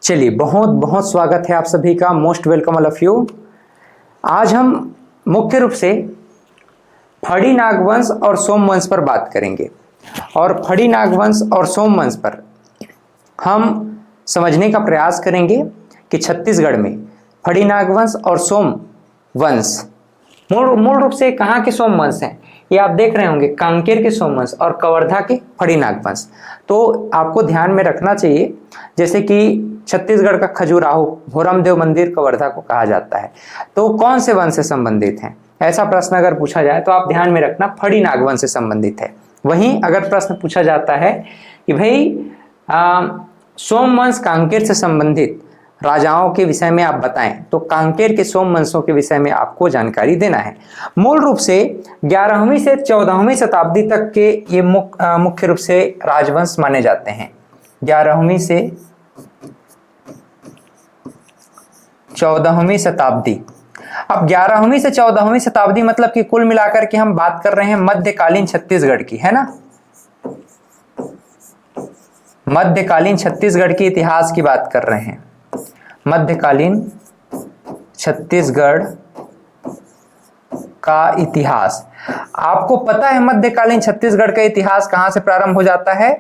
चलिए, बहुत बहुत स्वागत है आप सभी का। Most welcome all of you. आज हम मुख्य रूप से फड़ी नागवंश और सोमवंश पर बात करेंगे और फड़ी नागवंश और सोमवंश पर हम समझने का प्रयास करेंगे कि छत्तीसगढ़ में फड़ी नागवंश और सोमवंश मूल रूप से कहाँ के सोमवंश हैं। ये आप देख रहे होंगे, कांकेर के सोमवंश और कवर्धा के फड़ी नागवंश। तो आपको ध्यान में रखना चाहिए, जैसे कि छत्तीसगढ़ का खजुराहो भोरमदेव मंदिर कवर्धा को कहा जाता है, तो कौन से वंश से संबंधित है, ऐसा प्रश्न अगर पूछा जाए तो आप ध्यान में रखना फड़ी नागवंश से संबंधित है। वहीं अगर प्रश्न पूछा जाता है कि भाई सोमवंश कांकेर से संबंधित राजाओं के विषय में आप बताएं, तो कांकेर के सोमवंशों के विषय में आपको जानकारी देना है। मूल रूप से 11वीं से 14वीं शताब्दी तक के ये मुख्य रूप से राजवंश माने जाते हैं। 11वीं से 14वीं शताब्दी। अब 11वीं से 14वीं शताब्दी मतलब कि कुल मिलाकर के हम बात कर रहे हैं मध्यकालीन छत्तीसगढ़ की, है ना। मध्यकालीन छत्तीसगढ़ के इतिहास की बात कर रहे हैं। मध्यकालीन छत्तीसगढ़ का इतिहास। आपको पता है मध्यकालीन छत्तीसगढ़ का इतिहास कहां से प्रारंभ हो जाता है?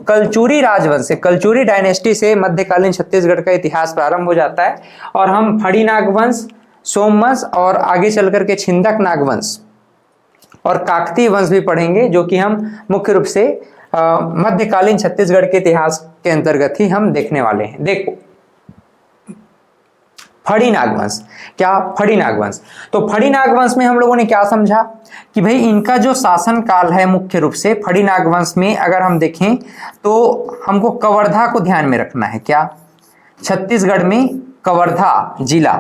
कलचुरी राजवंश से, कलचुरी डायनेस्टी से मध्यकालीन छत्तीसगढ़ का इतिहास प्रारंभ हो जाता है। और हम फड़ी नागवंश, सोमवंश और आगे चल करके छिंदक नागवंश और काकतीय वंश भी पढ़ेंगे, जो कि हम मुख्य रूप से मध्यकालीन छत्तीसगढ़ के इतिहास के अंतर्गत ही हम देखने वाले हैं। देखो, फड़ी नागवंश, क्या फड़ी नागवंश? तो फड़ी नागवंश में हम लोगों ने क्या समझा कि भाई इनका जो शासन काल है, मुख्य रूप से फड़ी नागवंश में अगर हम देखें तो हमको कवर्धा को ध्यान में रखना है। क्या? छत्तीसगढ़ में कवर्धा जिला,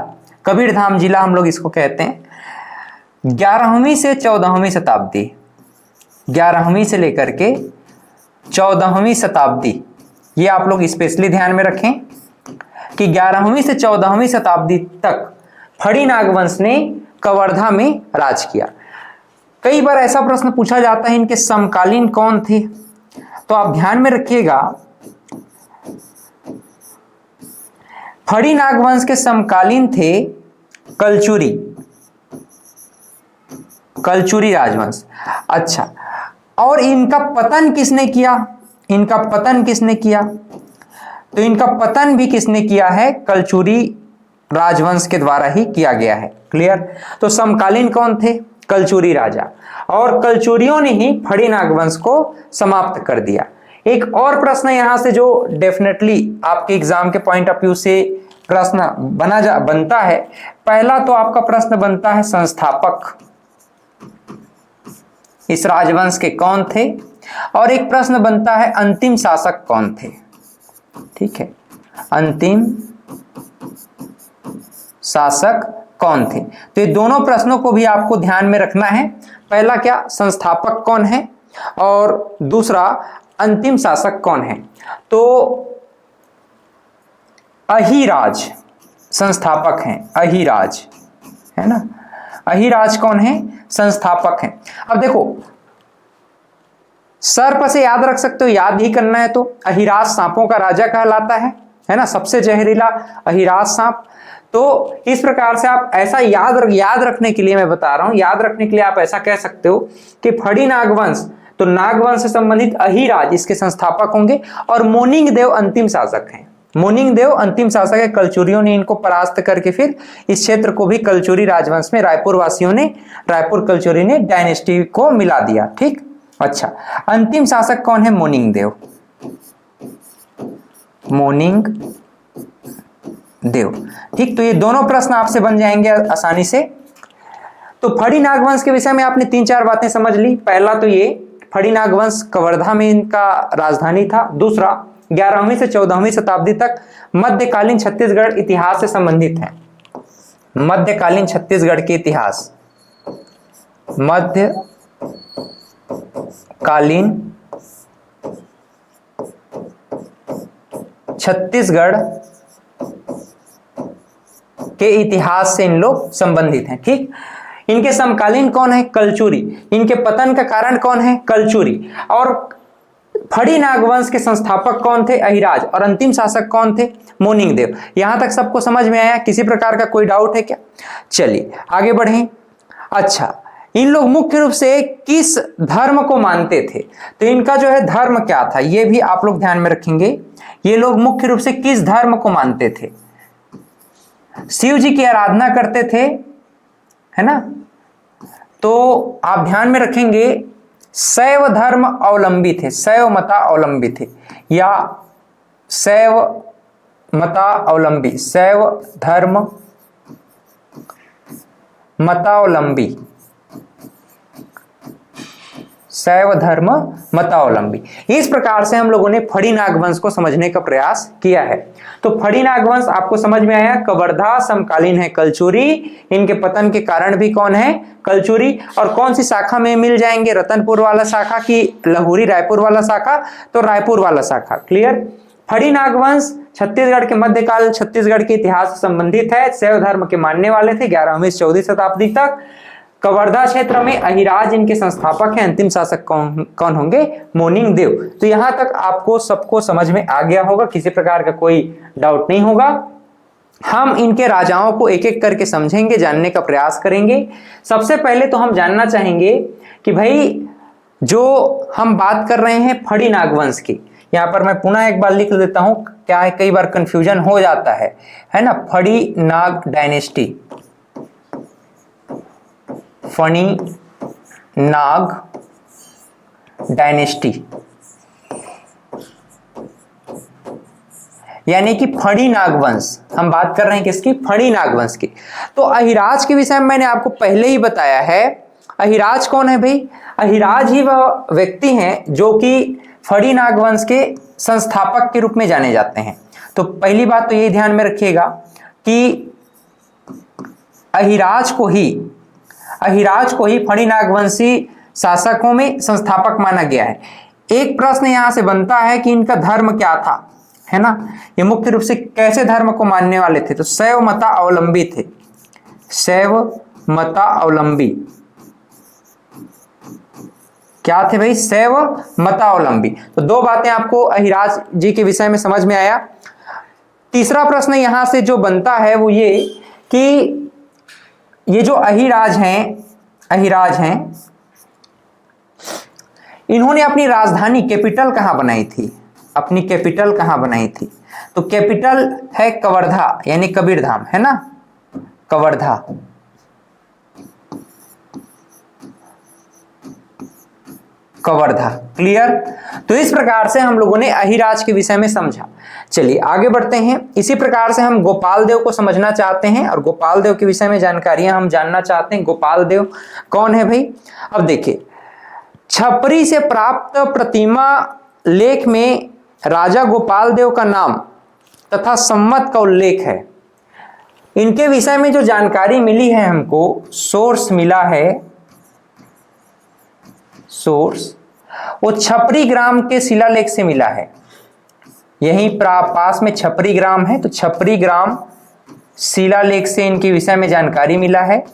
कबीरधाम जिला हम लोग इसको कहते हैं। 11वीं से 14वीं शताब्दी, 11वीं से लेकर के 14वीं शताब्दी, ये आप लोग स्पेशली ध्यान में रखें कि 11वीं से 14वीं शताब्दी तक फड़ी नागवंश ने कवर्धा में राज किया। कई बार ऐसा प्रश्न पूछा जाता है, इनके समकालीन कौन थे? तो आप ध्यान में रखिएगा, फड़ी नागवंश के समकालीन थे कलचुरी राजवंश। अच्छा, और इनका पतन किसने किया? इनका पतन किसने किया? तो इनका पतन भी किसने किया है? कलचुरी राजवंश के द्वारा ही किया गया है। क्लियर? तो समकालीन कौन थे? कलचुरी राजा, और कलचुरियों ने ही फड़ी नागवंश को समाप्त कर दिया। एक और प्रश्न यहां से जो डेफिनेटली आपके एग्जाम के पॉइंट ऑफ व्यू से प्रश्न बनता है, पहला तो आपका प्रश्न बनता है संस्थापक इस राजवंश के कौन थे, और एक प्रश्न बनता है अंतिम शासक कौन थे। ठीक है, अंतिम शासक कौन थे? तो ये दोनों प्रश्नों को भी आपको ध्यान में रखना है। पहला क्या, संस्थापक कौन है, और दूसरा अंतिम शासक कौन है। तो अहिराज संस्थापक हैं, अहिराज, है ना। अहिराज कौन है? संस्थापक हैं। अब देखो, सर्प से याद रख सकते हो, याद ही करना है तो अहिराज सांपों का राजा कहलाता है ना, सबसे जहरीला अहिराज सांप। तो इस प्रकार से आप ऐसा याद रखने के लिए मैं बता रहा हूं, याद रखने के लिए आप ऐसा कह सकते हो कि फड़ी नागवंश, तो नागवंश से संबंधित अहिराज इसके संस्थापक होंगे, और मोनिंग देव अंतिम शासक हैं। मोनिंग देव अंतिम शासक है। कलचुरियों ने इनको परास्त करके फिर इस क्षेत्र को भी कलचुरी राजवंश में रायपुर कलचुरी ने डायनेस्टी को मिला दिया। ठीक, अच्छा, अंतिम शासक कौन है? मोनिंग देव, मोनिंग देव। ठीक, तो ये दोनों प्रश्न आपसे बन जाएंगे आसानी से। तो फड़ी नागवंश के विषय में आपने 3-4 बातें समझ ली। पहला तो ये फड़ी नागवंश कवर्धा में इनका राजधानी था। दूसरा, 11वीं से 14वीं शताब्दी तक मध्यकालीन छत्तीसगढ़ इतिहास से संबंधित है। मध्यकालीन छत्तीसगढ़ के इतिहास, मध्यकालीन छत्तीसगढ़ के इतिहास से इन लोग संबंधित हैं। ठीक, इनके समकालीन कौन है? कलचुरी। इनके पतन का कारण कौन है? कलचुरी। और फड़ी नागवंश के संस्थापक कौन थे? अहिराज। और अंतिम शासक कौन थे? मोनिंग देव। यहां तक सबको समझ में आया? किसी प्रकार का कोई डाउट है क्या? चलिए आगे बढ़ें। अच्छा, इन लोग मुख्य रूप से किस धर्म को मानते थे? तो इनका जो है धर्म क्या था, ये भी आप लोग ध्यान में रखेंगे। ये लोग मुख्य रूप से किस धर्म को मानते थे? शिव जी की आराधना करते थे, है ना? तो आप ध्यान में रखेंगे शैव धर्म अवलंबी थे, शैव मता अवलंबी थे, या शैव मता अवलंबी, शैव धर्म मतावलंबी, शैव धर्म मतावलंबी। इस प्रकार से हम लोगों ने फड़ी नागवंश को समझने का प्रयास किया है। तो फड़ी नागवंश आपको समझ में आया, कवर्धा समकालीन है कलचुरी, इनके पतन के कारण भी कौन है? कलचुरी। और कौन सी शाखा में मिल जाएंगे? रतनपुर वाला शाखा की लहुरी रायपुर वाला शाखा? तो रायपुर वाला शाखा। क्लियर? फड़ी नागवंश छत्तीसगढ़ के मध्यकाल छत्तीसगढ़ के इतिहास से संबंधित है, शैव धर्म के मानने वाले थे 11वीं से 14वीं शताब्दी तक। कवर्धा क्षेत्र में अहिराज इनके संस्थापक हैं। अंतिम शासक कौन होंगे? मोनिंग देव। तो यहां तक आपको सबको समझ में आ गया होगा, किसी प्रकार का कोई डाउट नहीं होगा। हम इनके राजाओं को एक एक करके समझेंगे, जानने का प्रयास करेंगे। सबसे पहले तो हम जानना चाहेंगे कि भाई जो हम बात कर रहे हैं फड़ी नागवंश की, यहां पर मैं पुनः एक बार लिख देता हूं, क्या है कई बार कंफ्यूजन हो जाता है ना? फड़ी नाग डायनेस्टी, फणी नाग डायनेस्टी, यानी कि फड़ी नागवंश। हम बात कर रहे हैं किसकी? फड़ी नागवंश की। तो अहिराज के विषय में मैंने आपको पहले ही बताया है। अहिराज कौन है भाई? अहिराज ही वह व्यक्ति हैं जो कि फड़ी नागवंश के संस्थापक के रूप में जाने जाते हैं। तो पहली बात तो ये ध्यान में रखिएगा कि अहिराज को ही फड़ी नागवंशी शासकों में संस्थापक माना गया है। एक प्रश्न यहां से बनता है कि इनका धर्म क्या था, है ना? ये मुख्य रूप से कैसे धर्म को मानने वाले थे? तो शैव मता अवलंबी थे, शैव मता अवलंबी। क्या थे भाई? शैव मतावलंबी। तो दो बातें आपको अहिराज जी के विषय में समझ में आया। तीसरा प्रश्न यहां से जो बनता है वो ये कि ये जो अहिराज हैं, इन्होंने अपनी राजधानी कैपिटल कहां बनाई थी? अपनी कैपिटल कहां बनाई थी? तो कैपिटल है कवर्धा, यानी कबीरधाम, है ना? कवर्धा। कवर्धा। क्लियर? तो इस प्रकार से हम लोगों ने अहिराज के विषय में समझा। चलिए आगे बढ़ते हैं। इसी प्रकार से हम गोपाल देव को समझना चाहते हैं और गोपाल देव के विषय में जानकारियां हम जानना चाहते हैं। गोपाल देव कौन है भाई? अब देखिए, छपरी से प्राप्त प्रतिमा लेख में राजा गोपाल देव का नाम तथा संवत का उल्लेख है। इनके विषय में जो जानकारी मिली है हमको, सोर्स मिला है, सोर्स वो छपरी ग्राम के शिलालेख से मिला है। यहीं पास में छपरी ग्राम है, तो छपरी ग्राम शिलालेख से इनके विषय में जानकारी मिला है।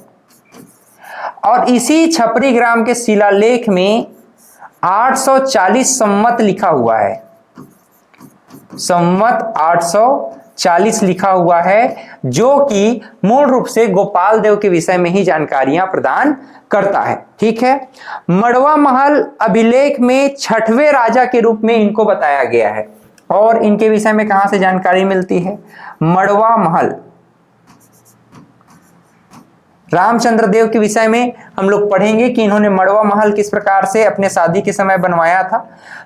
और इसी छपरी ग्राम के शिलालेख में 840 संवत लिखा हुआ है, संवत 840 लिखा हुआ है, जो कि मूल रूप से गोपाल देव के विषय में ही जानकारियां प्रदान करता है। ठीक है? मड़वा महल अभिलेख में 6वें राजा के रूप में इनको बताया गया है। और इनके विषय में कहां से जानकारी मिलती है? मड़वा महल, रामचंद्र देव के विषय में हम लोग पढ़ेंगे कि इन्होंने मड़वा महल किस प्रकार से अपने शादी के समय बनवाया था।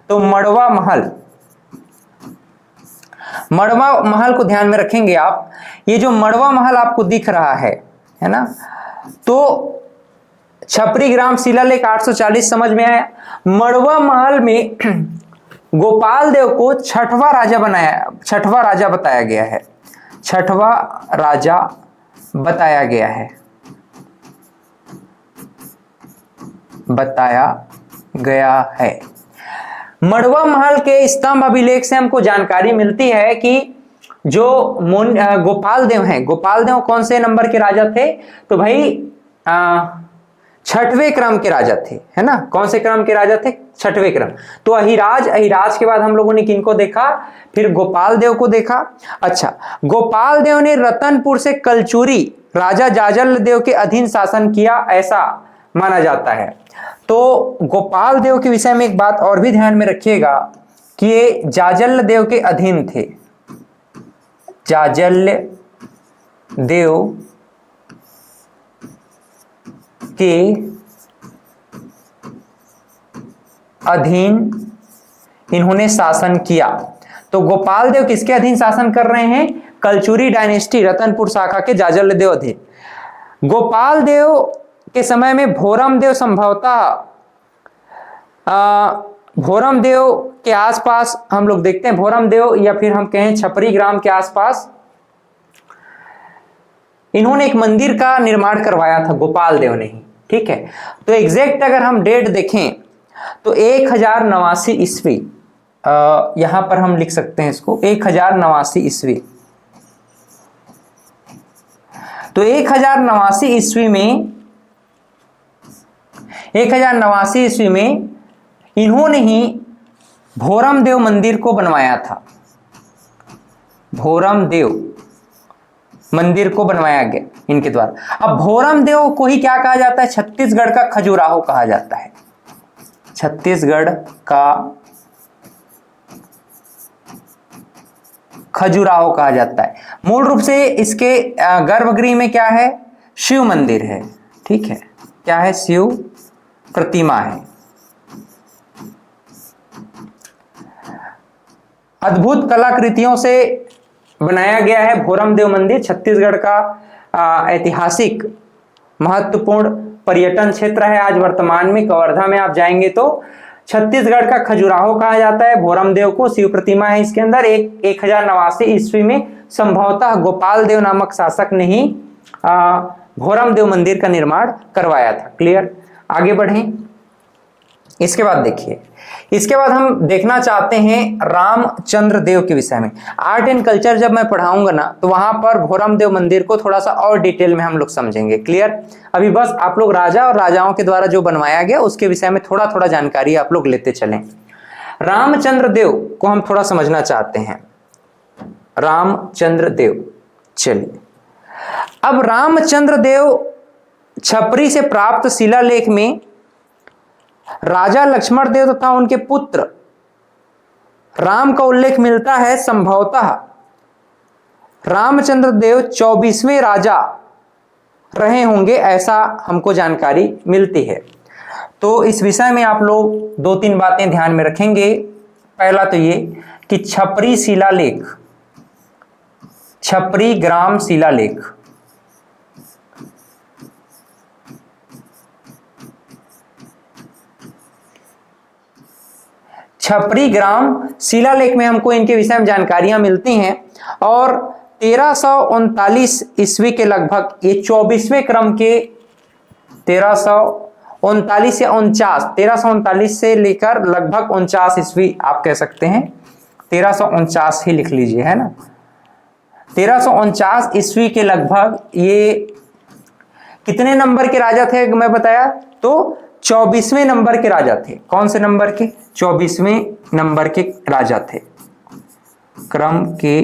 तो मड़वा महल को ध्यान में रखेंगे आप। ये जो मड़वा महल आपको दिख रहा है ना? तो छपरी ग्राम शिलालेख 840 समझ में आया। मड़वा महल में गोपाल देव को 6वां राजा बताया गया है, 6वां राजा बताया गया है। मड़वा महल के स्तंभ अभिलेख से हमको जानकारी मिलती है कि जो गोपाल देव हैं, गोपाल देव कौन से नंबर के राजा थे? तो भाई छठवें क्रम के राजा थे, है ना। कौन से क्रम के राजा थे? छठवें क्रम। तो अहिराज, अहिराज के बाद हम लोगों ने किनको देखा? फिर गोपाल देव को देखा। अच्छा, गोपाल देव ने रतनपुर से कलचुरी राजा जाजल देव के अधीन शासन किया, ऐसा माना जाता है। तो गोपाल देव के विषय में एक बात और भी ध्यान में रखिएगा कि ये जाजल देव के अधीन थे। जाजल देव के अधीन इन्होंने शासन किया। तो गोपाल देव किसके अधीन शासन कर रहे हैं? कलचुरी डायनेस्टी, रतनपुर शाखा के जाजल देव अधीन। गोपाल देव के समय में भोरम देव संभवतः भोरम देव के आसपास हम लोग देखते हैं, भोरम देव या फिर हम कहें छपरी ग्राम के आसपास इन्होंने एक मंदिर का निर्माण करवाया था, गोपाल देव ने ही। ठीक है, तो एग्जैक्ट अगर हम डेट देखें तो 1089 ईस्वी, यहां पर हम लिख सकते हैं इसको 1089 ईस्वी। तो 1089 ईस्वी में 1089 ईस्वी में इन्होंने ही भोरम देव मंदिर को बनवाया था। भोरम देव मंदिर को बनवाया गया इनके द्वारा। अब भोरम देव को ही क्या कहा जाता है? छत्तीसगढ़ का खजुराहो कहा जाता है। छत्तीसगढ़ का खजुराहो कहा जाता है। मूल रूप से इसके गर्भगृह में क्या है? शिव मंदिर है। ठीक है, क्या है? शिव प्रतिमा है। अद्भुत कलाकृतियों से बनाया गया है भोरम देव मंदिर। छत्तीसगढ़ का ऐतिहासिक महत्वपूर्ण पर्यटन क्षेत्र है। आज वर्तमान में कवर्धा में आप जाएंगे तो छत्तीसगढ़ का खजुराहो कहा जाता है भोरम देव को। शिव प्रतिमा है इसके अंदर। 1089 ईस्वी में संभवतः गोपाल देव नामक शासक ने ही भोरम देव मंदिर का निर्माण करवाया था। क्लियर? आगे बढ़ें। इसके बाद देखिए, इसके बाद हम देखना चाहते हैं रामचंद्र देव के विषय में। आर्ट एंड कल्चर जब मैं पढ़ाऊंगा ना तो वहां पर भोरम देव मंदिर को थोड़ा सा और डिटेल में हम लोग समझेंगे। क्लियर? अभी बस आप लोग राजा और राजाओं के द्वारा जो बनवाया गया उसके विषय में थोड़ा थोड़ा जानकारी आप लोग लेते चलें। रामचंद्र देव को हम थोड़ा समझना चाहते हैं। रामचंद्र देव, चलिए। अब रामचंद्र देव छपरी से प्राप्त शिलालेख में राजा लक्ष्मण देव तथा उनके पुत्र राम का उल्लेख मिलता है। संभवतः रामचंद्र देव 24वें राजा रहे होंगे, ऐसा हमको जानकारी मिलती है। तो इस विषय में आप लोग 2-3 बातें ध्यान में रखेंगे। पहला तो ये कि छपरी शिलालेख, छपरी ग्राम शिलालेख, छपरी ग्राम शिलालेख में हमको इनके विषय में जानकारियां मिलती हैं। और 1339 ईस्वी के लगभग ये 24वें क्रम के 1339 या 49, 1339 से लेकर लगभग 49 ईस्वी आप कह सकते हैं, 1349 ही लिख लीजिए, है ना। 1349 ईस्वी के लगभग ये कितने नंबर के राजा थे मैं बताया? तो 24वें नंबर के राजा थे। कौन से नंबर के? 24वें नंबर के राजा थे, क्रम के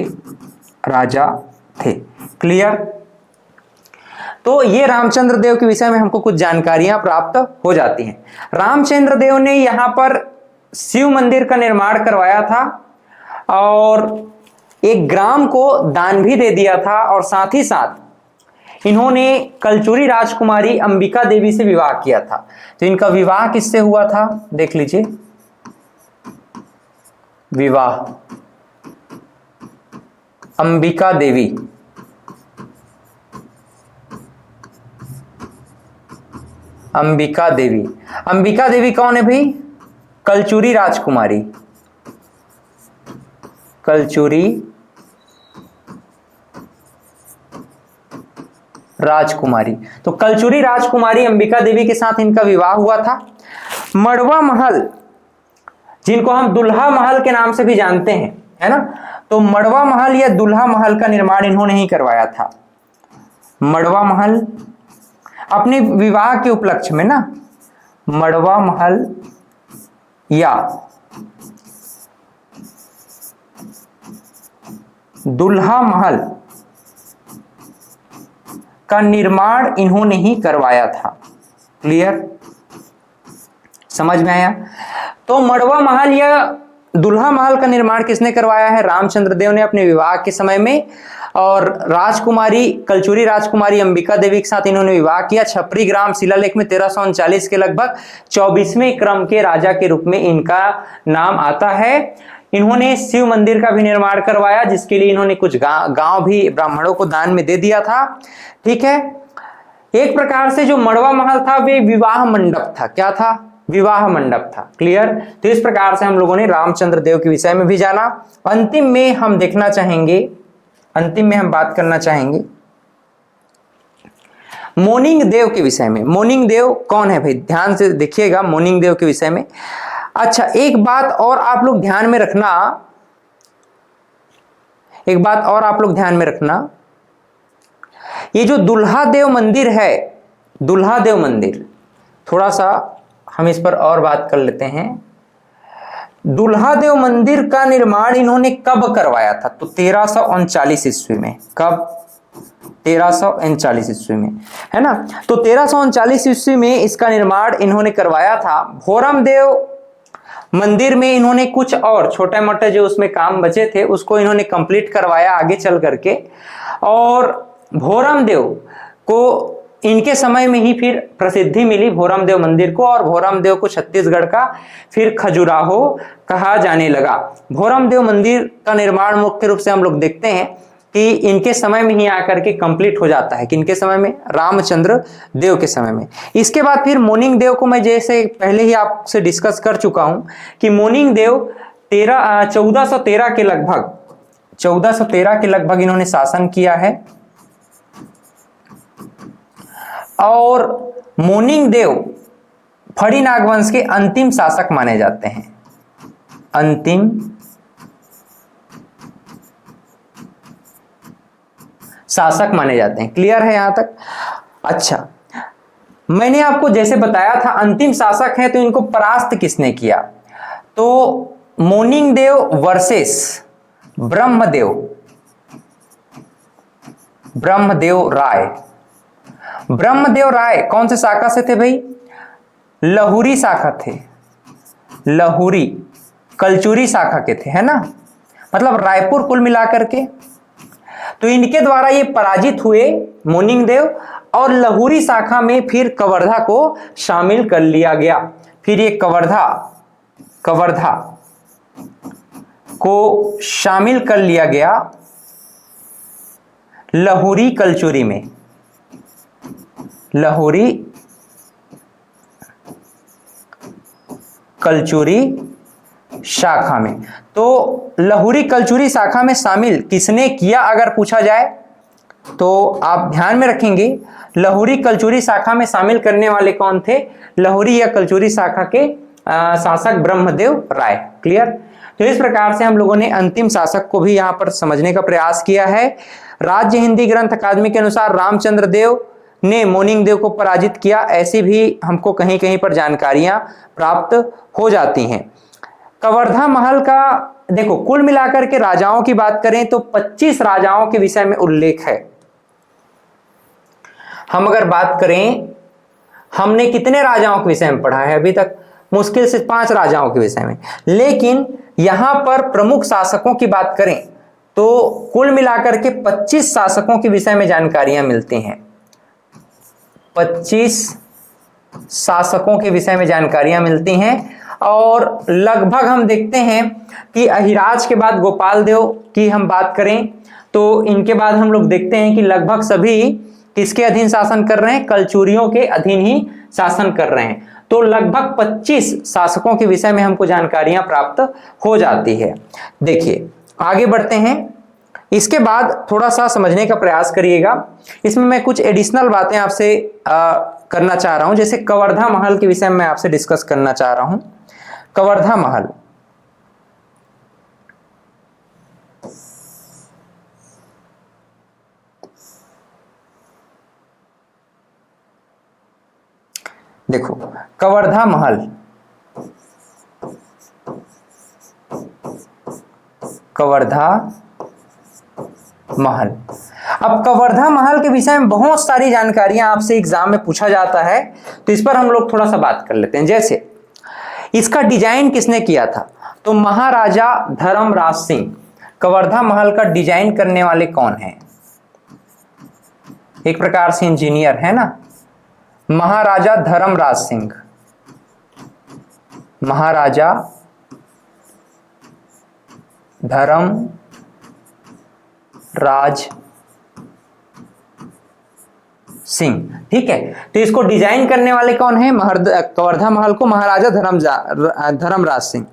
राजा थे। क्लियर? तो ये रामचंद्र देव के विषय में हमको कुछ जानकारियां प्राप्त हो जाती हैं। रामचंद्र देव ने यहां पर शिव मंदिर का निर्माण करवाया था और एक ग्राम को दान भी दे दिया था। और साथ ही साथ इन्होंने कलचुरी राजकुमारी अंबिका देवी से विवाह किया था। तो इनका विवाह किससे हुआ था? देख लीजिए, विवाह अंबिका देवी, अंबिका देवी। अंबिका देवी कौन है भाई? कलचुरी राजकुमारी, कलचुरी राजकुमारी। तो कलचुरी राजकुमारी अंबिका देवी के साथ इनका विवाह हुआ था। मड़वा महल, जिनको हम दुल्हा महल के नाम से भी जानते हैं, है ना, तो मड़वा महल या दुल्हा महल का निर्माण इन्होंने ही करवाया था। मड़वा महल। अपने विवाह के उपलक्ष्य में ना मड़वा महल या दुल्हा महल का निर्माण इन्होंने ही करवाया था। क्लियर, समझ में आया? तो मड़वा महल या दुल्हा महल का निर्माण किसने करवाया है? रामचंद्र देव ने अपने विवाह के समय में। और राजकुमारी कलचुरी राजकुमारी अंबिका देवी के साथ इन्होंने विवाह किया। छपरी ग्राम शिलालेख में 1339 के लगभग 24वें क्रम के राजा के रूप में इनका नाम आता है। इन्होंने शिव मंदिर का भी निर्माण करवाया, जिसके लिए इन्होंने कुछ गांव भी ब्राह्मणों को दान में दे दिया था। ठीक है, एक प्रकार से जो मड़वा महल था वे विवाह मंडप था। क्या था? विवाह मंडप था। क्लियर? तो इस प्रकार से हम लोगों ने रामचंद्र देव के विषय में भी जाना। अंतिम में हम देखना चाहेंगे, अंतिम में हम बात करना चाहेंगे मोनिंग देव के विषय में। मोनिंग देव कौन है भाई? ध्यान से देखिएगा मोनिंग देव के विषय में। अच्छा, एक बात और आप लोग ध्यान में रखना, एक बात और आप लोग ध्यान में रखना, ये जो दुल्हा देव मंदिर है, दुल्हा देव मंदिर, थोड़ा सा हम इस पर और बात कर लेते हैं। दुल्हा देव मंदिर का निर्माण इन्होंने कब करवाया था? तो 1339 ईस्वी में। कब? 1339 ईस्वी में, है ना? तो 1339 ईस्वी में इसका निर्माण इन्होंने करवाया था। भोरम देव मंदिर में इन्होंने कुछ और छोटे मोटे जो उसमें काम बचे थे उसको इन्होंने कंप्लीट करवाया आगे चल करके। और भोरम देव को इनके समय में ही फिर प्रसिद्धि मिली भोरम देव मंदिर को, और भोरम देव को छत्तीसगढ़ का फिर खजुराहो कहा जाने लगा। भोरम देव मंदिर का निर्माण मुख्य रूप से हम लोग देखते हैं कि इनके समय में ही आकर के कंप्लीट हो जाता है। किनके समय में? रामचंद्र देव के समय में। इसके बाद फिर मोनिंग देव को मैं जैसे पहले ही आपसे डिस्कस कर चुका हूं कि मोनिंग देव 1413 के लगभग 1413 के लगभग इन्होंने शासन किया है। और मोनिंग देव फड़ी नागवंश के अंतिम शासक माने जाते हैं। अंतिम शासक माने जाते हैं। क्लियर है यहां तक? अच्छा, मैंने आपको जैसे बताया था अंतिम शासक है, तो इनको परास्त किसने किया? तो मोनिंग देव वर्सेस ब्रह्मदेव, ब्रह्मदेव राय। ब्रह्मदेव राय कौन से शाखा से थे भाई? लहुरी शाखा थे। लहुरी कलचुरी शाखा के थे, है ना? मतलब रायपुर कुल मिलाकर के। तो इनके द्वारा ये पराजित हुए मोनिंग देव, और लहुरी शाखा में फिर कवर्धा को शामिल कर लिया गया। फिर ये कवर्धा को शामिल कर लिया गया लहुरी कलचुरी में, लहुरी कलचुरी शाखा में। तो लहुरी कलचुरी शाखा में शामिल किसने किया अगर पूछा जाए तो आप ध्यान में रखेंगे लहुरी कलचुरी शाखा में शामिल करने वाले कौन थे? लहुरी या कलचुरी शाखा के शासक ब्रह्मदेव राय। क्लियर? तो इस प्रकार से हम लोगों ने अंतिम शासक को भी यहां पर समझने का प्रयास किया है। राज्य हिंदी ग्रंथ अकादमी के अनुसार रामचंद्र देव ने मोनिंग देव को पराजित किया, ऐसी भी हमको कहीं कहीं पर जानकारियां प्राप्त हो जाती हैं। कवर्धा महल का देखो कुल मिलाकर के राजाओं की बात करें तो 25 राजाओं के विषय में उल्लेख है। हम अगर बात करें, हमने कितने राजाओं के विषय में पढ़ा है अभी तक? मुश्किल से 5 राजाओं के विषय में। लेकिन यहां पर प्रमुख शासकों की बात करें तो कुल मिलाकर के 25 शासकों के विषय में जानकारियां मिलती हैं। 25 शासकों के विषय में जानकारियां मिलती हैं। और लगभग हम देखते हैं कि अहिराज के बाद गोपाल देव की हम बात करें तो इनके बाद हम लोग देखते हैं कि लगभग सभी किसके अधीन शासन कर रहे हैं? कलचुरियों के अधीन ही शासन कर रहे हैं। तो लगभग 25 शासकों के विषय में हमको जानकारियां प्राप्त हो जाती है। देखिए आगे बढ़ते हैं। इसके बाद थोड़ा सा समझने का प्रयास करिएगा। इसमें मैं कुछ एडिशनल बातें आपसे करना चाह रहा हूं। जैसे कवर्धा महल के विषय में मैं आपसे डिस्कस करना चाह रहा हूं। कवर्धा महल, देखो कवर्धा महल, कवर्धा महल। अब कवर्धा महल के विषय में बहुत सारी जानकारियां आपसे एग्जाम में पूछा जाता है, तो इस पर हम लोग थोड़ा सा बात कर लेते हैं। जैसे इसका डिजाइन किसने किया था, तो महाराजा धर्मराज सिंह। कवर्धा महल का डिजाइन करने वाले कौन हैं? एक प्रकार से इंजीनियर है ना, महाराजा धर्मराज सिंह। महाराजा धर्मराज सिंह, ठीक है। तो इसको डिजाइन करने वाले कौन है? कवर्धा महल को महाराजा धर्मराज सिंह।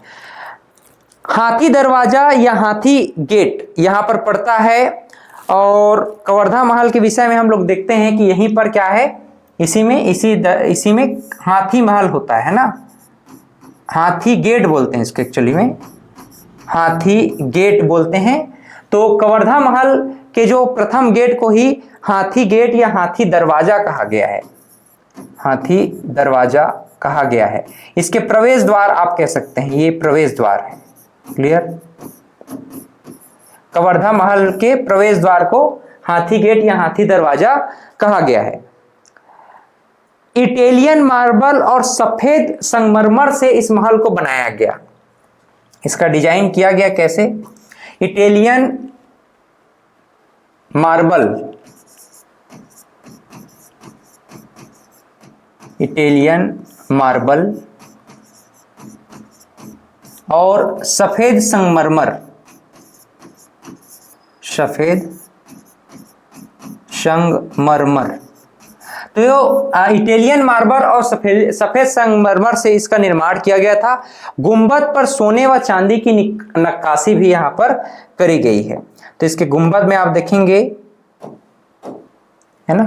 हाथी दरवाजा या हाथी गेट यहां पर पड़ता है, और कवर्धा महल के विषय में हम लोग देखते हैं कि यहीं पर क्या है, इसी में हाथी महल होता है ना, हाथी गेट बोलते हैं इसको, एक्चुअली में हाथी गेट बोलते हैं। तो कवर्धा महल के जो प्रथम गेट को ही हाथी गेट या हाथी दरवाजा कहा गया है, हाथी दरवाजा कहा गया है। इसके प्रवेश द्वार आप कह सकते हैं, ये प्रवेश द्वार है। क्लियर? कवर्धा महल के प्रवेश द्वार को हाथी गेट या हाथी दरवाजा कहा गया है। इटालियन मार्बल और सफेद संगमरमर से इस महल को बनाया गया। इसका डिजाइन किया गया कैसे? इटालियन मार्बल, इटालियन मार्बल और सफेद संगमरमर, सफेद संगमरमर। तो इटालियन मार्बल और सफेद संगमरमर से इसका निर्माण किया गया था। गुंबद पर सोने व चांदी की नक्काशी भी यहां पर करी गई है। तो इसके गुंबद में आप देखेंगे, है ना,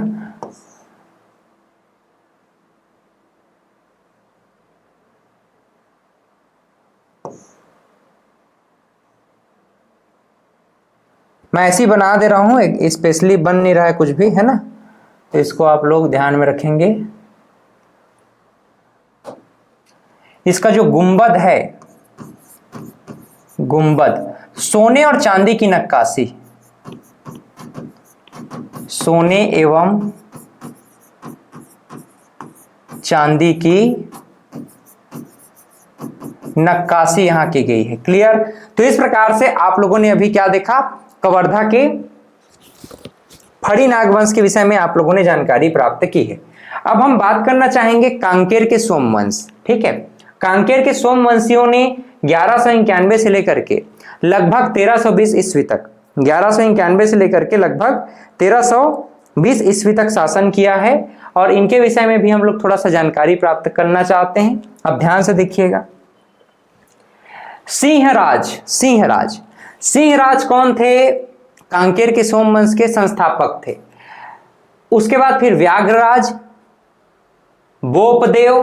मैं ऐसे ही बना दे रहा हूं, स्पेशली बन नहीं रहा है कुछ भी, है ना, तो इसको आप लोग ध्यान में रखेंगे। इसका जो गुंबद है, गुंबद सोने और चांदी की नक्काशी, सोने एवं चांदी की नक्काशी यहां की गई है। क्लियर? तो इस प्रकार से आप लोगों ने अभी क्या देखा, कवर्धा के फड़ी नागवंश के विषय में आप लोगों ने जानकारी प्राप्त की है। अब हम बात करना चाहेंगे कांकेर के सोमवंश। ठीक है, कांकेर के सोमवंशियों ने 1191 से लेकर के लगभग 1320 ईस्वी तक, 1191 से लेकर के लगभग 1320 ईस्वी तक शासन किया है, और इनके विषय में भी हम लोग थोड़ा सा जानकारी प्राप्त करना चाहते हैं। अब ध्यान से देखिएगा। सिंहराज, सिंहराज, सिंहराज कौन थे? कांकेर के सोमवंश के संस्थापक थे। उसके बाद फिर व्याघ्रराज, बोपदेव,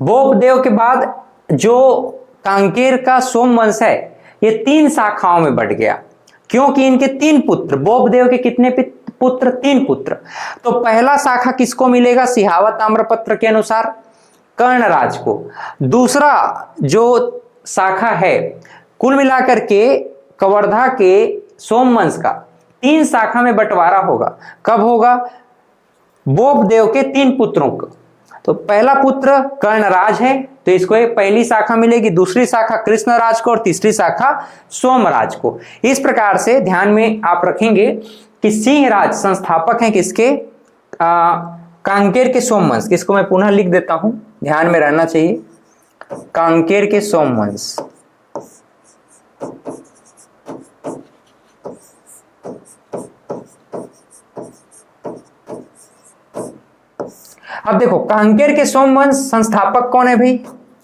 बोपदेव के बाद जो कांकेर का सोमवंश है ये 3 शाखाओं में बढ़ गया, क्योंकि इनके 3 पुत्र, बोपदेव के कितने पुत्र? 3 पुत्र। तो पहला शाखा किसको मिलेगा? सिहावत ताम्रपत्र के अनुसार कर्णराज को। दूसरा जो शाखा है, कुल मिलाकर के कवर्धा के सोमवंश का 3 शाखा में बंटवारा होगा। कब होगा? बोपदेव के 3 पुत्रों को। तो पहला पुत्र कर्णराज है, तो इसको एक पहली शाखा मिलेगी, दूसरी शाखा कृष्णराज को, और तीसरी शाखा सोमराज को। इस प्रकार से ध्यान में आप रखेंगे कि सिंहराज संस्थापक हैं किसके? कांकेर के सोमवंश। इसको मैं पुनः लिख देता हूं, ध्यान में रहना चाहिए। कांकेर के सोमवंश। अब देखो कांकेर के सोमवंश संस्थापक कौन है भाई?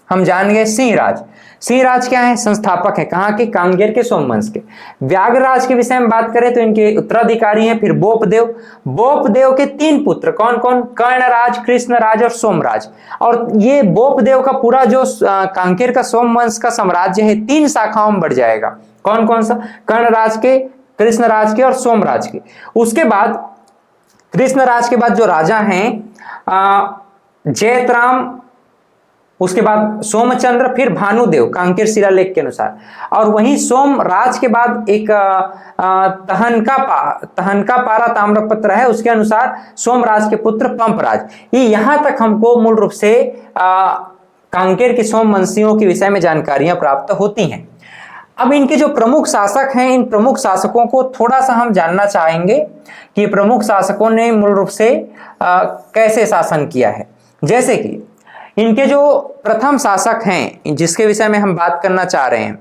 हम जान गए सिंहराज। सिंहराज क्या है? संस्थापक है। कहां के? कांकेर के सोमवंश के। व्याघ्रराज के विषय में बात करें तो इनके उत्तराधिकारी हैं फिर बोपदेव। बोपदेव के 3 पुत्र कौन कौन? कर्णराज, कृष्णराज और सोमराज। और ये बोपदेव का पूरा जो कांकेर का सोमवंश का साम्राज्य है 3 शाखाओं में बढ़ जाएगा। कौन कौन सा? कर्णराज के, कृष्णराज के और सोमराज के। उसके बाद कृष्णराज के बाद जो राजा हैं जयतराम, उसके बाद सोमचंद्र, फिर भानुदेव कांकेर शिलालेख के अनुसार। और वहीं सोमराज के बाद एक तहनका-पारा ताम्रपत्र है, उसके अनुसार सोमराज के पुत्र पंपराज। ये यहां तक हमको मूल रूप से कांकेर के सोमवंशियों के विषय में जानकारियां प्राप्त होती हैं। अब इनके जो प्रमुख शासक हैं, इन प्रमुख शासकों को थोड़ा सा हम जानना चाहेंगे कि प्रमुख शासकों ने मूल रूप से कैसे शासन किया है। जैसे कि इनके जो प्रथम शासक हैं, जिसके विषय में हम बात करना चाह रहे हैं,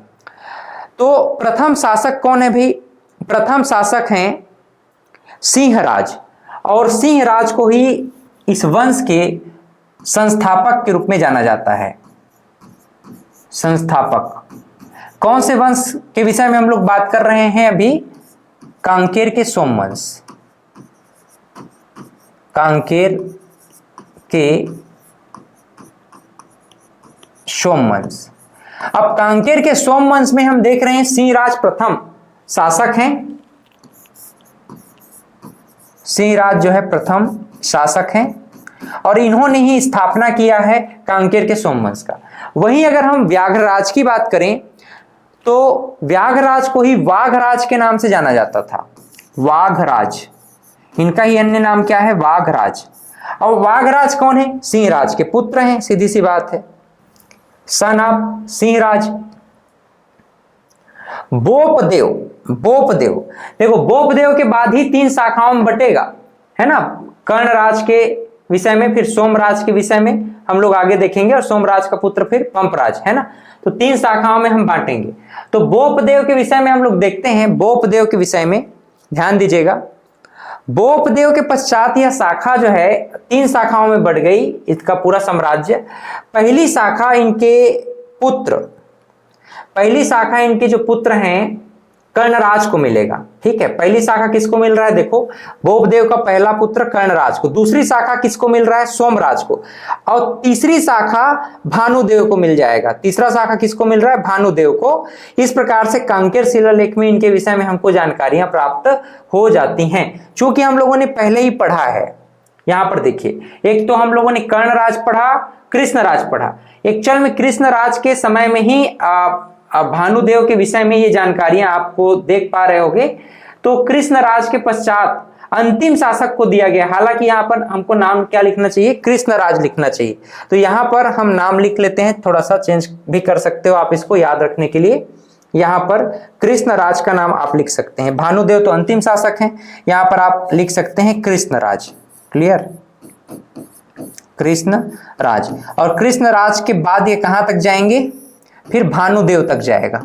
तो प्रथम शासक कौन है भी? प्रथम शासक हैं सिंहराज, और सिंहराज को ही इस वंश के संस्थापक के रूप में जाना जाता है। संस्थापक कौन से वंश के विषय में हम लोग बात कर रहे हैं अभी? कांकेर के सोमवंश, कांकेर के सोमवंश। अब कांकेर के सोमवंश में हम देख रहे हैं सिंहराज प्रथम शासक हैं। सिंहराज जो है प्रथम शासक हैं और इन्होंने ही स्थापना किया है कांकेर के सोमवंश का। वहीं अगर हम व्याघ्रराज की बात करें तो व्याघ्रराज को ही वाघराज के नाम से जाना जाता था। वाघराज, इनका ही अन्य नाम क्या है? वाघराज। और वाघराज कौन है? सिंहराज के पुत्र हैं, सीधी सी बात है, सन ऑफ सिंहराज। बोपदेव, बोपदेव देखो, बोपदेव के बाद ही 3 शाखाओं में बटेगा, है ना? कर्णराज के विषय में, फिर सोमराज के विषय में हम लोग आगे देखेंगे, और सोमराज का पुत्र फिर पंपराज, है ना? तो 3 शाखाओं में हम बांटेंगे। तो बोपदेव के विषय में हम लोग देखते हैं। बोपदेव के विषय में ध्यान दीजिएगा। बोपदेव के पश्चात यह शाखा जो है 3 शाखाओं में बढ़ गई, इसका पूरा साम्राज्य। पहली शाखा इनके पुत्र, पहली शाखा इनके जो पुत्र हैं कर्णराज को मिलेगा। ठीक है, पहली शाखा किसको मिल रहा है? देखो, बोपदेव का पहला पुत्र कर्णराज को। दूसरी शाखा किसको मिल रहा है? सोमराज को। और तीसरी शाखा भानुदेव को मिल जाएगा। तीसरा शाखा किसको मिल रहा है? भानुदेव को। इस प्रकार से कांकेर शिलालेख में इनके विषय में हमको जानकारियां प्राप्त हो जाती हैं, चूंकि हम लोगों ने पहले ही पढ़ा है। यहां पर देखिए, एक तो हम लोगों ने कर्णराज पढ़ा, कृष्णराज पढ़ा। एक्चुअल में कृष्णराज के समय में ही भानुदेव के विषय में ये जानकारियां आपको देख पा रहे होगे। तो कृष्णराज के पश्चात अंतिम शासक को दिया गया। हालांकि यहाँ पर हमको नाम क्या लिखना चाहिए? कृष्णराज लिखना चाहिए। तो यहाँ पर हम नाम लिख लेते हैं, थोड़ा सा चेंज भी कर सकते हो आप इसको याद रखने के लिए। यहाँ पर कृष्णराज का नाम आप लिख सकते हैं। भानुदेव तो अंतिम शासक हैं, यहाँ पर आप लिख सकते हैं कृष्णराज। क्लियर? कृष्णराज। और कृष्णराज के बाद ये कहां तक जाएंगे? फिर भानुदेव तक जाएगा।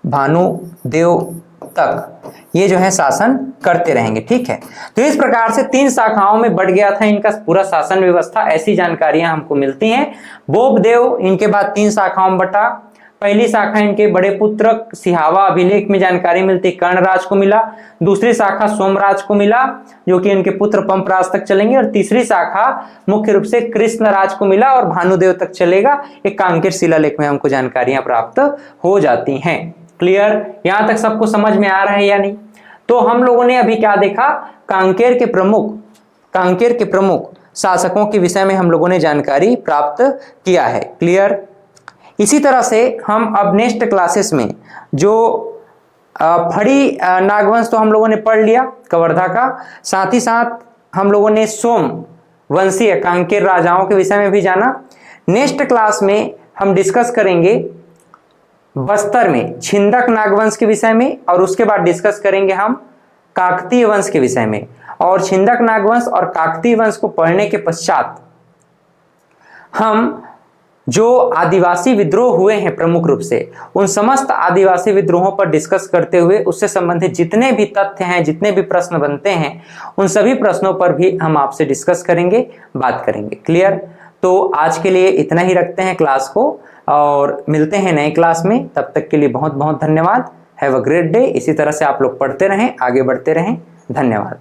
भानुदेव तक ये जो है शासन करते रहेंगे। ठीक है, तो इस प्रकार से 3 शाखाओं में बढ़ गया था इनका पूरा शासन व्यवस्था। ऐसी जानकारियां हमको मिलती हैं। बोपदेव इनके बाद 3 शाखाओं में बटा। पहली शाखा इनके बड़े पुत्र सिहावा अभिलेख में जानकारी मिलती, कर्णराज को मिला। दूसरी शाखा सोमराज को मिला, जो कि इनके पुत्र पंपराज तक चलेंगे। और तीसरी शाखा मुख्य रूप से कृष्णराज को मिला और भानुदेव तक चलेगा। एक कांकेर शिलालेख में हमको जानकारियां प्राप्त हो जाती हैं। क्लियर? यहां तक सबको समझ में आ रहा है या नहीं? तो हम लोगों ने अभी क्या देखा? कांकेर के प्रमुख शासकों के विषय में हम लोगों ने जानकारी प्राप्त किया है। क्लियर? इसी तरह से हम अब नेक्स्ट क्लासेस में जो फड़ी नागवंश तो हम लोगों ने पढ़ लिया कवर्धा का, साथ ही साथ हम लोगों ने सोम वंशीय कांकेर राजाओं के विषय में भी जाना। नेक्स्ट क्लास में हम डिस्कस करेंगे बस्तर में छिंदक नागवंश के विषय में, और उसके बाद डिस्कस करेंगे हम काकतीय वंश के विषय में। और छिंदक नागवंश और काकतीय वंश को पढ़ने के पश्चात हम जो आदिवासी विद्रोह हुए हैं प्रमुख रूप से, उन समस्त आदिवासी विद्रोहों पर डिस्कस करते हुए उससे संबंधित जितने भी तथ्य हैं, जितने भी प्रश्न बनते हैं, उन सभी प्रश्नों पर भी हम आपसे डिस्कस करेंगे, बात करेंगे। क्लियर? तो आज के लिए इतना ही रखते हैं क्लास को, और मिलते हैं नए क्लास में। तब तक के लिए बहुत बहुत धन्यवाद। Have a great day. इसी तरह से आप लोग पढ़ते रहें, आगे बढ़ते रहें। धन्यवाद।